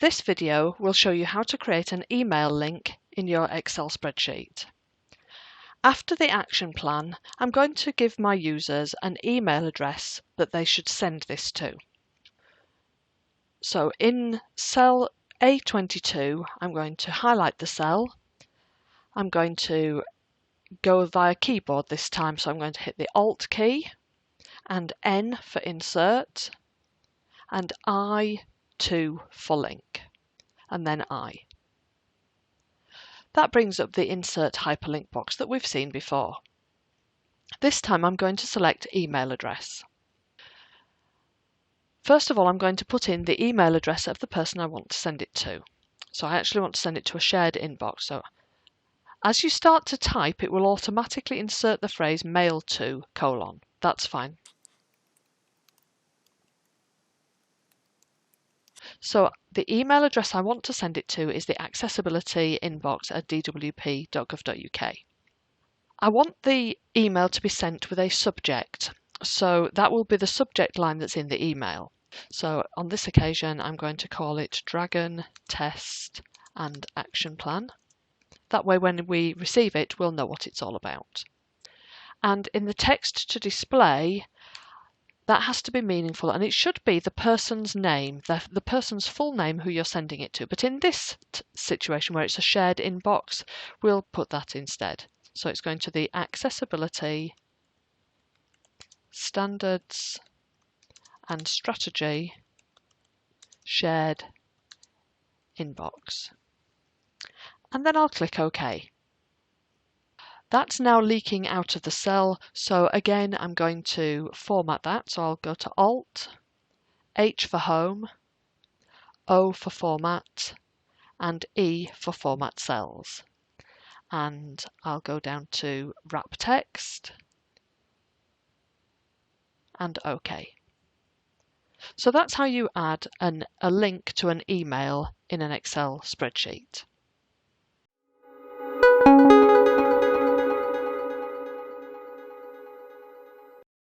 This video will show you how to create an email link in your Excel spreadsheet. After the action plan, I'm going to give my users an email address that they should send this to. So in cell A22, I'm going to highlight the cell. I'm going to go via keyboard this time, so I'm going to hit the Alt key and N for insert and I2 for link, and then I. That brings up the insert hyperlink box that we've seen before. This time I'm going to select email address. First of all, I'm going to put in the email address of the person I want to send it to. So I actually want to send it to a shared inbox. So as you start to type, it will automatically insert the phrase mail to : That's fine. So the email address I want to send it to is the accessibility inbox at dwp.gov.uk. I want the email to be sent with a subject, so that will be the subject line that's in the email. So on this occasion, I'm going to call it Dragon Test and Action Plan. That way, when we receive it, we'll know what it's all about. And in the text to display, that has to be meaningful, and it should be the person's name, the person's full name who you're sending it to. But in this situation where it's a shared inbox, we'll put that instead. So it's going to the Accessibility, Standards and Strategy shared inbox. And then I'll click OK. That's now leaking out of the cell, so again I'm going to format that. So I'll go to Alt, H for Home, O for Format, and E for Format Cells. And I'll go down to Wrap Text and OK. So that's how you add a link to an email in an Excel spreadsheet.